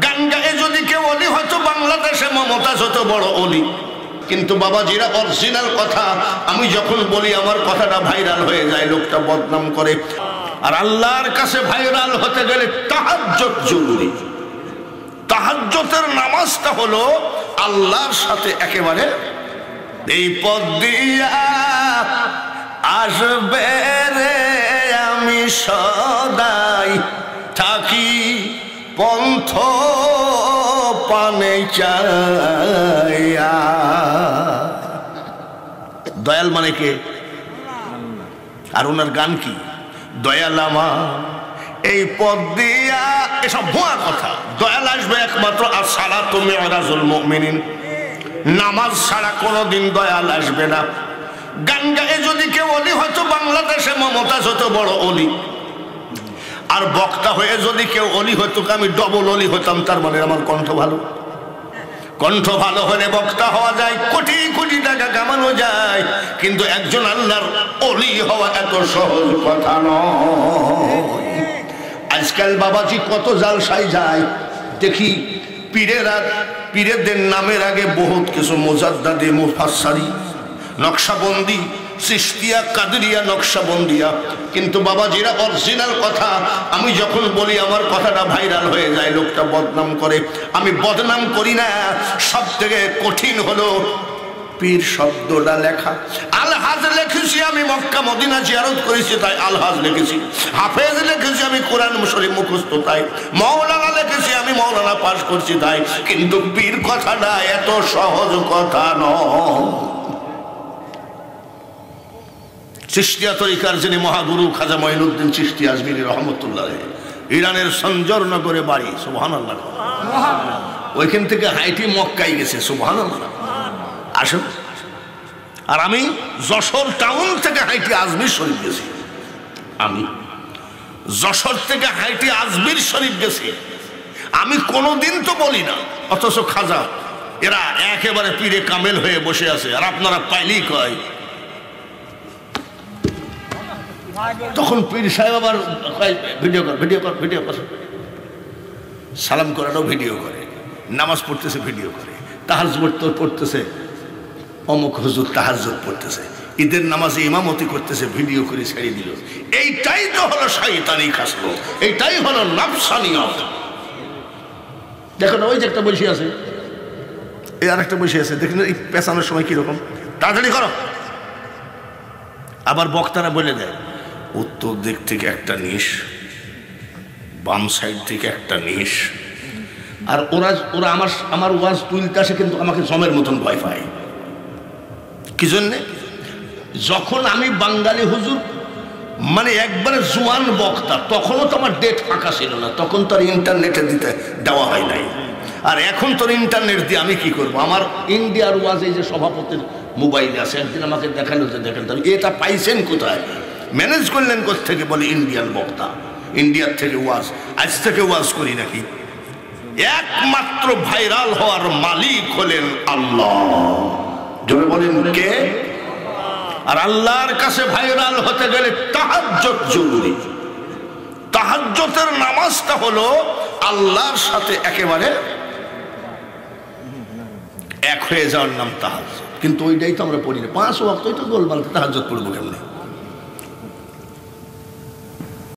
গান গায়ে যদি কেউ অলি হয়তো বাংলাদেশে মমতাজ হতো বড় অলি, কিন্তু বাবাজিরা অরিজিনাল কথা আমি যখন বলি আমার কথাটা ভাইরাল হয়ে যায়, লোকটা বদনাম করে। আর আল্লাহর কাছে ভাইরাল হতে গেলে তাহাজ্জুদ জরুরি। তাহাজ্জুদের নামাজটা হলো আল্লাহর সাথে একেবারে এই পথ দিয়া আসবে রে আমি সদাই থাকি পন্থ পানে চাইয়া। দয়াল মানে কে? আর ওনার গান কি? দয়াল আমার এই পথ দিয়া, এসব ভুয়া কথা। দয়াল আসবে একমাত্র আর সালাতু মিরাজুল মুমিনিন, নামাজ ছাড়া কোনোদিন দয়াল আসবে না। গান গায়ে যদি কেউ অলি হয়তো বাংলাদেশে মমতাজ হতো বড় অলি, আর বক্তা হয়ে যদি কেউ অলি হতো আমি ডবল অলি হতাম। তার মানে আমার কণ্ঠ ভালো। কণ্ঠ ভালো হলে বক্তা হওয়া যায়, কোটি কোটি টাকা কামানো যায়, কিন্তু একজন আল্লাহর অলি হওয়া এত সহজ কথা নয়। আজকাল বাবাজি কত জালসায় যায় দেখি, পীরেদের নামের আগে বহুত কিছু মুজাদ্দাদে মুফাসসারি নকশাবন্দি চিশতিয়া কাদরিয়া নকশাবন্দিয়া, কিন্তু বাবাজিরা অরিজিনাল কথা আমি যখন বলি আমার কথাটা ভাইরাল হয়ে যায়, লোকটা বদনাম করে। আমি বদনাম করি না, সব থেকে কঠিন হলো পীর শব্দটা লেখা। আলহাজ লিখেছি আমি, মক্কা মদিনা জিয়ারত করেছি তাই আলহাজ লিখেছি। হাফেজ লিখেছি আমি, কোরআন শরীফ মুখস্থ তাই। মাওলানা লিখেছি আমি, মাওলানা পাস করছি তাই। কিন্তু পীর কথাটা এত সহজ কথা নয়। চিশতিয়া তরিকার যিনি মহাগুরু খাজা মঈনুদ্দিন চিশতি আজমিরি রহমতুল্লাহ, ইরানের সঞ্জরনগরে বাড়ি, সুবহানাল্লাহ। ওইখান থেকে হাইটি মক্কায় গেছে, সুবহানাল্লাহ। আসুন। আর আমি যশোর টাউন থেকে হাইটি আজমির শরীফ গেছি। আমি যশোর থেকে হাইটি আজমির শরীফ গেছি। আমি কোনোদিন তো বলি না, অথচ খাজা এরা একেবারে পীরে কামেল হয়ে বসে আছে, আর আপনারা পাইলেই কয়। তখন পীর সাহেব আবার ভিডিও কর, ভিডিও কর, ভিডিও কর। সালাম করানো ভিডিও করে, নামাজ পড়তেছে ভিডিও করে, তাহাজ্জুদ পড়তেছে, অমুক হুজুর তাহাজ্জুদ পড়তেছে, ঈদের নামাজে ইমামতি করতেছে, ভিডিও করে ছেড়ে দিল। এইটাই তো হলো শয়তানি খাসলো, এইটাই হলো নফসানিয়ত। দেখো না, ওই যে একটা বসে আছে, এই আর একটা বসে আছে, দেখেন এই পেছানোর সময় কিরকম, তাড়াতাড়ি করো। আবার বক্তারা বলে দেয় উত্তর দিক থেকে একটা নিশ, বাম সাইড থেকে একটা নিশ। আর ওরা আমার ওয়াজ তুলতে আসে, কিন্তু আমাকে জমের মতন ভয় পায়। কি জন্যে? যখন আমি বাঙালি হুজুর মানে একবারে জোয়ান বক্তা, তখনও তো আমার ডেট ফাঁকা ছিল না, তখন তো আর ইন্টারনেটে দেওয়া হয় নাই। আর এখন তো ইন্টারনেট দিয়ে আমি কি করব? আমার ইন্ডিয়ার ওয়াজ এই যে সভাপতির মোবাইলে আছে, একদিন আমাকে দেখালো যে দেখেন এটা পাইছেন কোথায়, ম্যানেজ করলেন কোথেকে? বলে ইন্ডিয়ান বক্তা, ইন্ডিয়ার থেকে ওয়াজ। আজ থেকে ওয়াজ করি নাকি? একমাত্র ভাইরাল হওয়ার মালিক হলেন আল্লাহ। জোরে বলেন কে? আর আল্লাহর কাছে ভাইরাল হতে গেলে তাহাজ্জুদ জরুরি। তাহাজ্জুদের নামাজটা হলো আল্লাহর সাথে একেবারে এক হয়ে যাওয়ার নাম তাহাজ্জুদ। কিন্তু ওইটাই তো আমরা পড়ি না, 5 ওয়াক্ত তো গোলমাল, তাহাজ্জুদ পড়বো কেমনে?